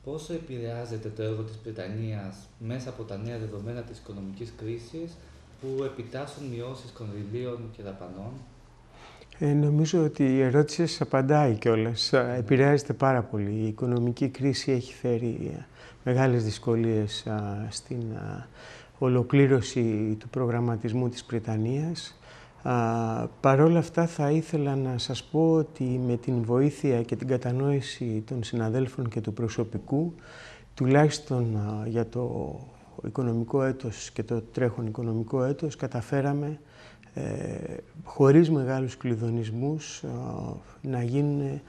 Πόσο επηρεάζεται το έργο της Πριτανείας μέσα από τα νέα δεδομένα της οικονομικής κρίσης που επιτάσσουν μειώσεις κονδυλίων και δαπανών? Νομίζω ότι η ερώτηση σας απαντάει κιόλας. Επηρεάζεται πάρα πολύ. Η οικονομική κρίση έχει φέρει μεγάλες δυσκολίες στην ολοκλήρωση του προγραμματισμού της Πριτανείας. Παρ' όλα αυτά θα ήθελα να σας πω ότι με την βοήθεια και την κατανόηση των συναδέλφων και του προσωπικού, τουλάχιστον για το οικονομικό έτος και το τρέχον οικονομικό έτος, καταφέραμε χωρίς μεγάλους κλειδονισμούς να γίνουν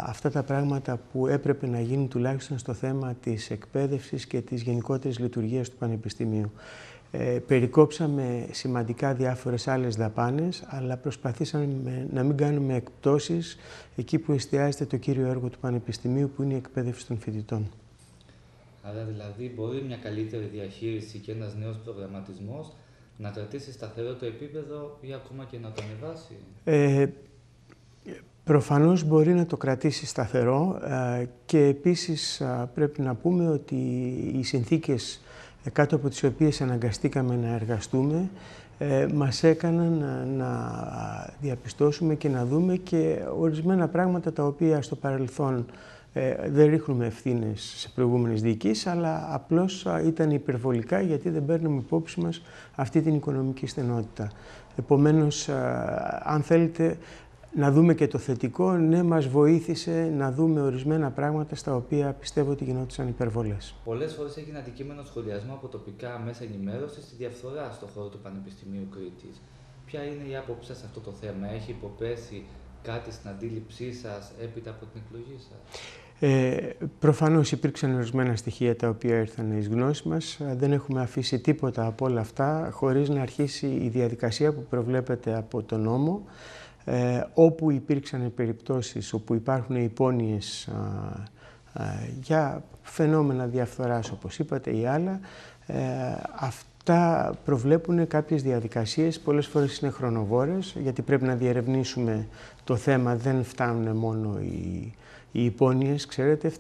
αυτά τα πράγματα που έπρεπε να γίνουν τουλάχιστον στο θέμα της εκπαίδευσης και της γενικότερης λειτουργίας του Πανεπιστημίου. Περικόψαμε σημαντικά διάφορες άλλες δαπάνες, αλλά προσπαθήσαμε να μην κάνουμε εκπτώσεις εκεί που εστιάζεται το κύριο έργο του Πανεπιστημίου, που είναι η εκπαίδευση των φοιτητών. Άρα δηλαδή μπορεί μια καλύτερη διαχείριση και ένας νέος προγραμματισμός να κρατήσει σταθερό το επίπεδο ή ακόμα και να το ανεβάσει? Προφανώς μπορεί να το κρατήσει σταθερό και επίσης πρέπει να πούμε ότι οι συνθήκες κάτω από τις οποίες αναγκαστήκαμε να εργαστούμε μας έκαναν να διαπιστώσουμε και να δούμε και ορισμένα πράγματα τα οποία στο παρελθόν δεν ρίχνουμε ευθύνες σε προηγούμενες διοικήσεις, αλλά απλώς ήταν υπερβολικά γιατί δεν παίρνουμε υπόψη μας αυτή την οικονομική στενότητα. Επομένως, αν θέλετε να δούμε και το θετικό, ναι, μας βοήθησε να δούμε ορισμένα πράγματα στα οποία πιστεύω ότι γινόντουσαν υπερβολές. Πολλές φορές έγινε αντικείμενο σχολιασμό από τοπικά μέσα ενημέρωσης στη διαφθορά στον χώρο του Πανεπιστημίου Κρήτης. Ποια είναι η άποψή σας σε αυτό το θέμα? Έχει υποπέσει κάτι στην αντίληψή σας έπειτα από την εκλογή σας? Προφανώς υπήρξαν ορισμένα στοιχεία τα οποία ήρθαν εις γνώση μας. Δεν έχουμε αφήσει τίποτα από όλα αυτά χωρίς να αρχίσει η διαδικασία που προβλέπεται από τον νόμο. Όπου υπήρξαν περιπτώσεις όπου υπάρχουν υπόνοιες για φαινόμενα διαφθοράς, όπως είπατε, ή άλλα, αυτά προβλέπουν κάποιες διαδικασίες, πολλές φορές είναι χρονοβόρες, γιατί πρέπει να διερευνήσουμε το θέμα, δεν φτάνουν μόνο οι υπόνοιες, ξέρετε,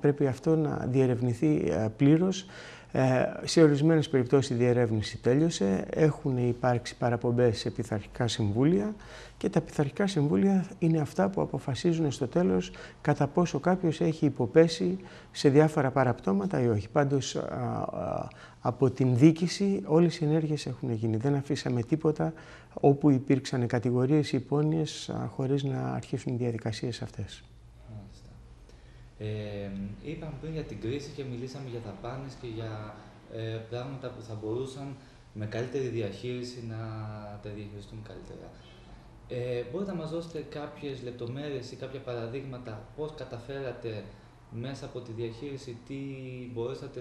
πρέπει αυτό να διερευνηθεί πλήρως. Σε ορισμένες περιπτώσεις η διερεύνηση τέλειωσε, έχουν υπάρξει παραπομπές σε πειθαρχικά συμβούλια και τα πειθαρχικά συμβούλια είναι αυτά που αποφασίζουν στο τέλος κατά πόσο κάποιος έχει υποπέσει σε διάφορα παραπτώματα ή όχι. Πάντως από την δίκηση όλες οι ενέργειες έχουν γίνει. Δεν αφήσαμε τίποτα όπου υπήρξαν κατηγορίες ή υπόνοιες χωρίς να αρχίσουν οι διαδικασίες αυτές. Είπαμε πριν για την κρίση και μιλήσαμε για δαπάνες και για πράγματα που θα μπορούσαν με καλύτερη διαχείριση να τα διαχειριστούν καλύτερα. Μπορείτε να μας δώσετε κάποιες λεπτομέρειες ή κάποια παραδείγματα πώς καταφέρατε μέσα από τη διαχείριση, τι μπορέσατε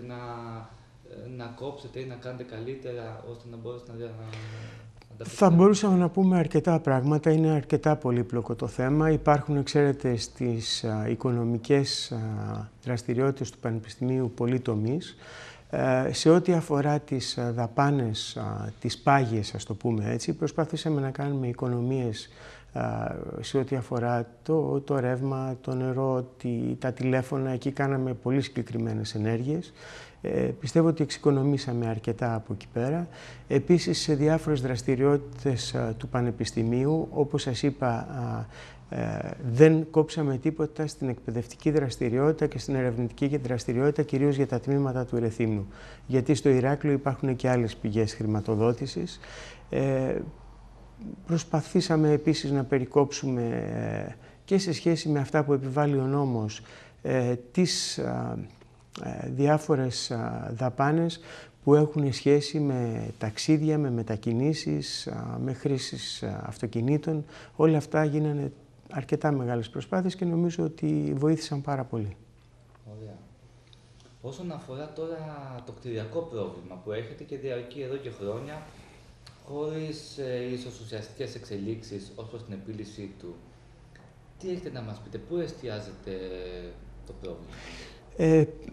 να κόψετε ή να κάνετε καλύτερα ώστε να μπορέσετε να Θα μπορούσαμε να πούμε αρκετά πράγματα, είναι αρκετά πολύπλοκο το θέμα. Υπάρχουν, ξέρετε, στις οικονομικές δραστηριότητες του Πανεπιστημίου πολλοί τομείς. Σε ό,τι αφορά τις δαπάνες, τις πάγιες, ας το πούμε έτσι, προσπαθήσαμε να κάνουμε οικονομίες σε ό,τι αφορά το ρεύμα, το νερό, τα τηλέφωνα. Εκεί κάναμε πολύ συγκεκριμένες ενέργειες. Πιστεύω ότι εξοικονομήσαμε αρκετά από εκεί πέρα. Επίσης, σε διάφορες δραστηριότητες του Πανεπιστημίου, όπως σας είπα, δεν κόψαμε τίποτα στην εκπαιδευτική δραστηριότητα και στην ερευνητική δραστηριότητα, κυρίως για τα τμήματα του Ρεθύμνου. Γιατί στο Ηράκλειο υπάρχουν και άλλες πηγές χρηματοδότησης. Προσπαθήσαμε επίσης να περικόψουμε και σε σχέση με αυτά που επιβάλλει ο νόμος τις διάφορες δαπάνες που έχουν σχέση με ταξίδια, με μετακινήσεις, με χρήσεις αυτοκινήτων. Όλα αυτά γίνανε αρκετά μεγάλες προσπάθειες και νομίζω ότι βοήθησαν πάρα πολύ. Ωραία. Όσον αφορά τώρα το κτηριακό πρόβλημα που έχετε και διαρκεί εδώ και χρόνια, χωρίς ίσως ουσιαστικές εξελίξεις ως προς την επίλυσή του, τι έχετε να μας πείτε, πού εστιάζεται το πρόβλημα?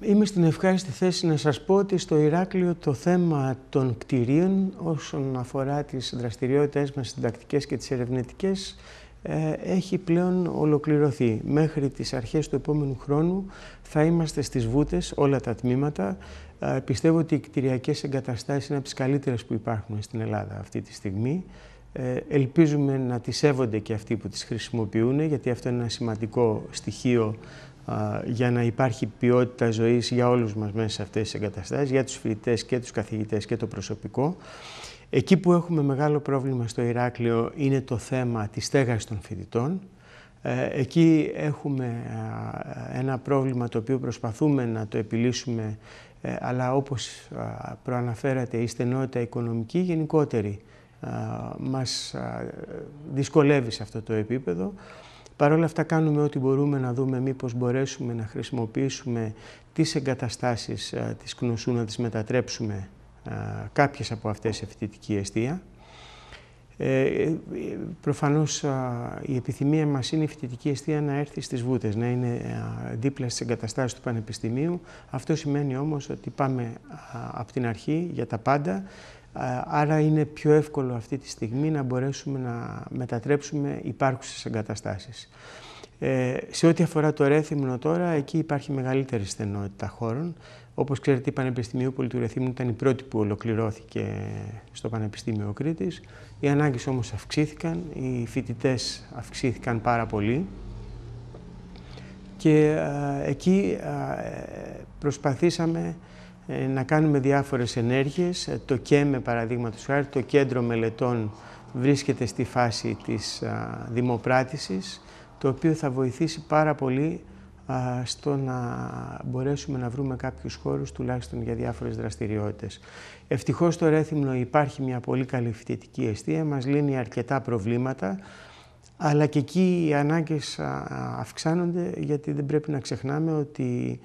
Είμαι στην ευχάριστη θέση να σας πω ότι στο Ηράκλειο το θέμα των κτηρίων όσον αφορά τις δραστηριότητες μας συντακτικές και τις ερευνητικές έχει πλέον ολοκληρωθεί. Μέχρι τις αρχές του επόμενου χρόνου θα είμαστε στις Βούτες όλα τα τμήματα. Πιστεύω ότι οι κτηριακές εγκαταστάσεις είναι από τις καλύτερες που υπάρχουν στην Ελλάδα αυτή τη στιγμή. Ελπίζουμε να τις σέβονται και αυτοί που τις χρησιμοποιούν, γιατί αυτό είναι ένα σημαντικό στοιχείο για να υπάρχει ποιότητα ζωής για όλους μας μέσα σε αυτές τις εγκαταστάσεις, για τους φοιτητές και τους καθηγητές και το προσωπικό. Εκεί που έχουμε μεγάλο πρόβλημα στο Ηράκλειο είναι το θέμα της στέγασης των φοιτητών. Εκεί έχουμε ένα πρόβλημα το οποίο προσπαθούμε να το επιλύσουμε, αλλά όπως προαναφέρατε, η στενότητα οικονομική γενικότερη μας δυσκολεύει σε αυτό το επίπεδο. Παρ' όλα αυτά κάνουμε ό,τι μπορούμε να δούμε μήπως μπορέσουμε να χρησιμοποιήσουμε τις εγκαταστάσεις της Κνωσού, να τις μετατρέψουμε κάποιες από αυτές σε φοιτητική εστία. Προφανώς η επιθυμία μας είναι η φοιτητική εστία να έρθει στις Βούτες, να είναι δίπλα στις εγκαταστάσεις του Πανεπιστημίου. Αυτό σημαίνει όμως ότι πάμε από την αρχή για τα πάντα, άρα είναι πιο εύκολο αυτή τη στιγμή να μπορέσουμε να μετατρέψουμε υπάρχουσες εγκαταστάσεις. Σε ό,τι αφορά το Ρέθυμνο τώρα, εκεί υπάρχει μεγαλύτερη στενότητα χώρων. Όπως ξέρετε, η Πανεπιστημιούπολη του Ρεθύμνου ήταν η πρώτη που ολοκληρώθηκε στο Πανεπιστήμιο Κρήτης. Οι ανάγκες όμως αυξήθηκαν, οι φοιτητές αυξήθηκαν πάρα πολύ και εκεί προσπαθήσαμε να κάνουμε διάφορες ενέργειες. Το ΚΕΜΕ, παραδείγματος χάρη, το Κέντρο Μελετών, βρίσκεται στη φάση της δημοπράτησης, το οποίο θα βοηθήσει πάρα πολύ στο να μπορέσουμε να βρούμε κάποιους χώρους, τουλάχιστον για διάφορες δραστηριότητες. Ευτυχώς στο Ρέθυμνο υπάρχει μια πολύ καλή φοιτητική εστία, μας λύνει αρκετά προβλήματα, αλλά και εκεί οι ανάγκες αυξάνονται, γιατί δεν πρέπει να ξεχνάμε ότι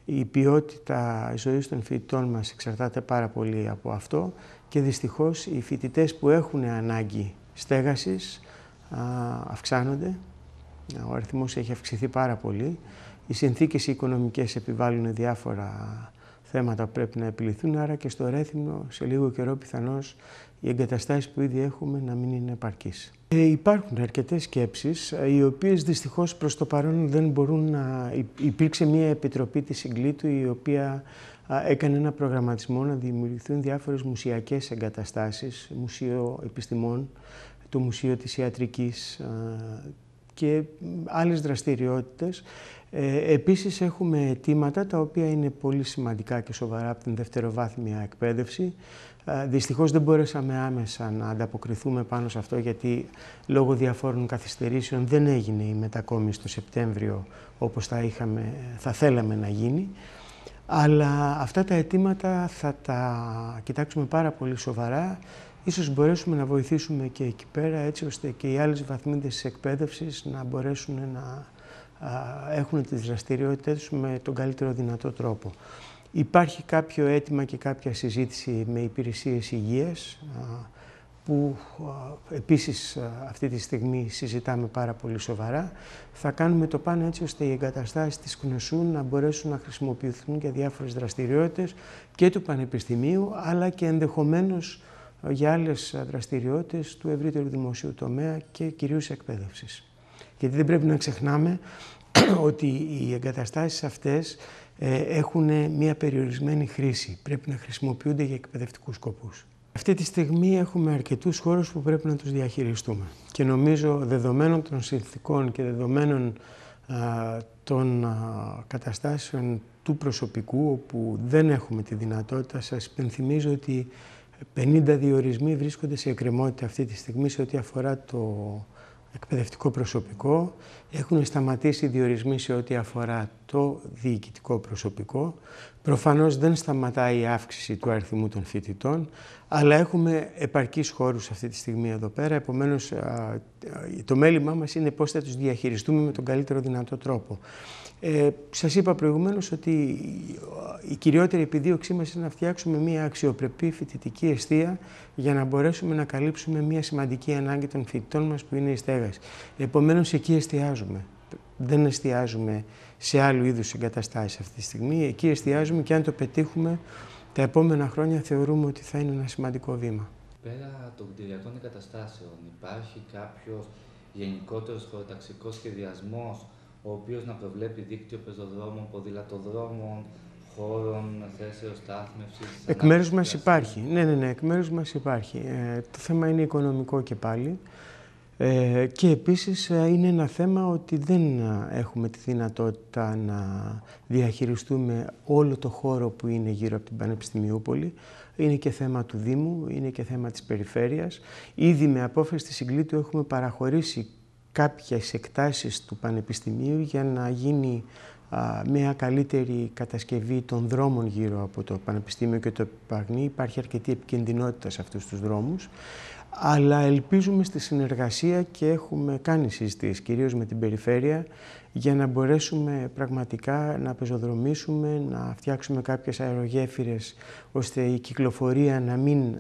η ποιότητα ζωής των φοιτητών μας εξαρτάται πάρα πολύ από αυτό και δυστυχώς οι φοιτητές που έχουν ανάγκη στέγασης αυξάνονται. Ο αριθμός έχει αυξηθεί πάρα πολύ. Οι συνθήκες οικονομικές επιβάλλουν διάφορα θέματα που πρέπει να επιληθούν, άρα και στο Ρέθυμνο σε λίγο καιρό πιθανώς οι εγκαταστάσεις που ήδη έχουμε να μην είναι επαρκείς. Υπάρχουν αρκετές σκέψεις, οι οποίες δυστυχώς προς το παρόν δεν μπορούν να... Υπήρξε μια επιτροπή της Συγκλήτου η οποία έκανε ένα προγραμματισμό να δημιουργηθούν διάφορες μουσιακές εγκαταστάσεις, Μουσείο Επιστημών, το Μουσείο της Ιατρικής και άλλες δραστηριότητες. Επίσης έχουμε αιτήματα τα οποία είναι πολύ σημαντικά και σοβαρά από την δευτεροβάθμια εκπαίδευση. Δυστυχώς δεν μπορέσαμε άμεσα να ανταποκριθούμε πάνω σε αυτό, γιατί λόγω διαφόρων καθυστερήσεων δεν έγινε η μετακόμιση το Σεπτέμβριο όπως θα θέλαμε να γίνει. Αλλά αυτά τα αιτήματα θα τα κοιτάξουμε πάρα πολύ σοβαρά. Ίσως μπορέσουμε να βοηθήσουμε και εκεί πέρα, έτσι ώστε και οι άλλες βαθμίδες της εκπαίδευσης να μπορέσουν να έχουν τις δραστηριότητες τους με τον καλύτερο δυνατό τρόπο. Υπάρχει κάποιο αίτημα και κάποια συζήτηση με υπηρεσίες υγείας, που επίσης αυτή τη στιγμή συζητάμε πάρα πολύ σοβαρά. Θα κάνουμε το πάνω έτσι ώστε οι εγκαταστάσεις της Κνωσού να μπορέσουν να χρησιμοποιηθούν για διάφορες δραστηριότητες και του Πανεπιστημίου, αλλά και ενδεχομένως για άλλες δραστηριότητες του ευρύτερου δημοσίου τομέα και κυρίως εκπαίδευσης. Γιατί δεν πρέπει να ξεχνάμε ότι οι εγκαταστάσεις αυτές έχουν μια περιορισμένη χρήση. Πρέπει να χρησιμοποιούνται για εκπαιδευτικούς σκοπούς. Αυτή τη στιγμή έχουμε αρκετούς χώρους που πρέπει να τους διαχειριστούμε. Και νομίζω, δεδομένων των συνθηκών και δεδομένων των καταστάσεων του προσωπικού, όπου δεν έχουμε τη δυνατότητα, σας υπενθυμίζω ότι 50 διορισμοί βρίσκονται σε εκκρεμότητα αυτή τη στιγμή σε ό,τι αφορά το εκπαιδευτικό προσωπικό. Έχουν σταματήσει οι διορισμοί σε ό,τι αφορά το διοικητικό προσωπικό. Προφανώς δεν σταματάει η αύξηση του αριθμού των φοιτητών, αλλά έχουμε επαρκείς χώρους αυτή τη στιγμή εδώ πέρα. Επομένως, το μέλημά μας είναι πώς θα τους διαχειριστούμε με τον καλύτερο δυνατό τρόπο. Σας είπα προηγουμένως ότι η κυριότερη επιδίωξή μας είναι να φτιάξουμε μια αξιοπρεπή φοιτητική εστία για να μπορέσουμε να καλύψουμε μια σημαντική ανάγκη των φοιτητών μας που είναι η στέγαση. Επομένως, εκεί εστιάζουμε. Δεν εστιάζουμε σε άλλου είδους εγκαταστάσεις αυτή τη στιγμή. Εκεί εστιάζουμε και αν το πετύχουμε, τα επόμενα χρόνια θεωρούμε ότι θα είναι ένα σημαντικό βήμα. Πέρα των κτηριακών εγκαταστάσεων, υπάρχει κάποιο γενικότερος χωροταξικός σχεδιασμός, ο οποίος να προβλέπει δίκτυο πεζοδρόμων, ποδηλατοδρόμων, χώρων, θέσεων στάθμευσης. Εκ μέρους μας υπάρχει. Ναι, εκ μέρους μας υπάρχει. Το θέμα είναι οικονομικό και πάλι. Και επίσης είναι ένα θέμα ότι δεν έχουμε τη δυνατότητα να διαχειριστούμε όλο το χώρο που είναι γύρω από την Πανεπιστημιούπολη. Είναι και θέμα του Δήμου, είναι και θέμα της περιφέρειας. Ήδη με απόφαση της Συγκλήτου έχουμε παραχωρήσει κάποιες εκτάσεις του Πανεπιστημίου για να γίνει μια καλύτερη κατασκευή των δρόμων γύρω από το Πανεπιστήμιο και το Επαγνή. Υπάρχει αρκετή επικινδυνότητα σε αυτούς τους δρόμους. Αλλά ελπίζουμε στη συνεργασία και έχουμε κάνει συζητήσεις, κυρίως με την περιφέρεια, για να μπορέσουμε πραγματικά να πεζοδρομήσουμε, να φτιάξουμε κάποιες αερογέφυρες, ώστε η κυκλοφορία να μην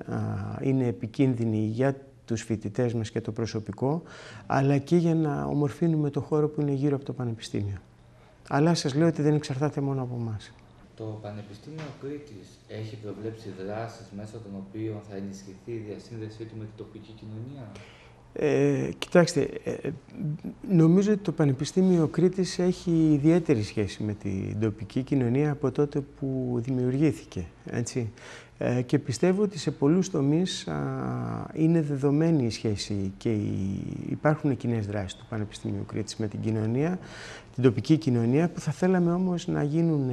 είναι επικίνδυνη για τους φοιτητές μας και το προσωπικό, αλλά και για να ομορφύνουμε το χώρο που είναι γύρω από το Πανεπιστήμιο. Αλλά σας λέω ότι δεν εξαρτάται μόνο από εμάς. Το Πανεπιστήμιο Κρήτης έχει προβλέψει δράσεις μέσω των οποίων θα ενισχυθεί η διασύνδεσή του με την τοπική κοινωνία? Κοιτάξτε, νομίζω ότι το Πανεπιστήμιο Κρήτης έχει ιδιαίτερη σχέση με την τοπική κοινωνία από τότε που δημιουργήθηκε, έτσι. Και πιστεύω ότι σε πολλούς τομείς είναι δεδομένη η σχέση και υπάρχουν κοινές δράσεις του Πανεπιστημίου Κρήτης με την κοινωνία, την τοπική κοινωνία, που θα θέλαμε όμως να γίνουν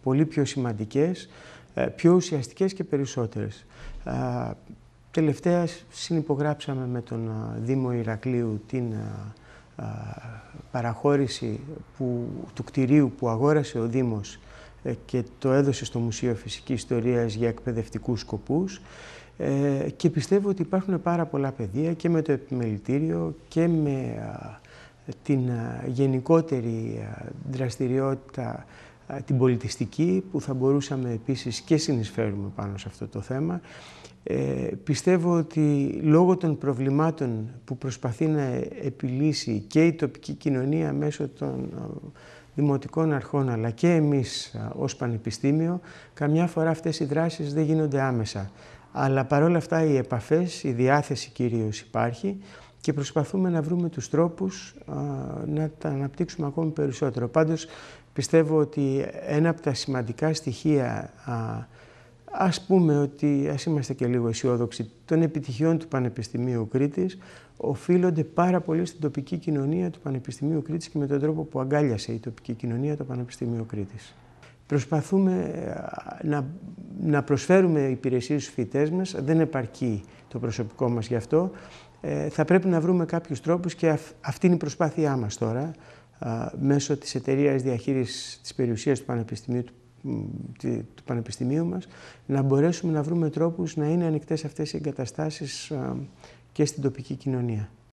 πολύ πιο σημαντικές, πιο ουσιαστικές και περισσότερες. Τελευταία συνυπογράψαμε με τον Δήμο Ηρακλείου την παραχώρηση του κτηρίου που αγόρασε ο Δήμος και το έδωσε στο Μουσείο Φυσικής Ιστορίας για εκπαιδευτικούς σκοπούς, και πιστεύω ότι υπάρχουν πάρα πολλά πεδία και με το επιμελητήριο και με την γενικότερη δραστηριότητα, την πολιτιστική, που θα μπορούσαμε επίσης και συνεισφέρουμε πάνω σε αυτό το θέμα. Πιστεύω ότι λόγω των προβλημάτων που προσπαθεί να επιλύσει και η τοπική κοινωνία μέσω των δημοτικών αρχών, αλλά και εμείς ως Πανεπιστήμιο, καμιά φορά αυτές οι δράσεις δεν γίνονται άμεσα. Αλλά παρόλα αυτά οι επαφές, η διάθεση κυρίως υπάρχει και προσπαθούμε να βρούμε τους τρόπους να τα αναπτύξουμε ακόμη περισσότερο. Πάντως πιστεύω ότι ένα από τα σημαντικά στοιχεία, ας πούμε ότι ας είμαστε και λίγο αισιόδοξοι, των επιτυχιών του Πανεπιστημίου Κρήτης οφείλονται πάρα πολύ στην τοπική κοινωνία του Πανεπιστημίου Κρήτης και με τον τρόπο που αγκάλιασε η τοπική κοινωνία το Πανεπιστημίο Κρήτης. Προσπαθούμε να προσφέρουμε υπηρεσίες στους φοιτητές μας, δεν επαρκεί το προσωπικό μας γι' αυτό. Θα πρέπει να βρούμε κάποιους τρόπους και αυτή είναι η προσπάθειά μας τώρα, μέσω της εταιρείας διαχείρισης της περιουσίας του Πανεπιστημίου μας, να μπορέσουμε να βρούμε τρόπους να είναι ανοιχτές αυτές οι εγκαταστάσεις και στην τοπική κοινωνία.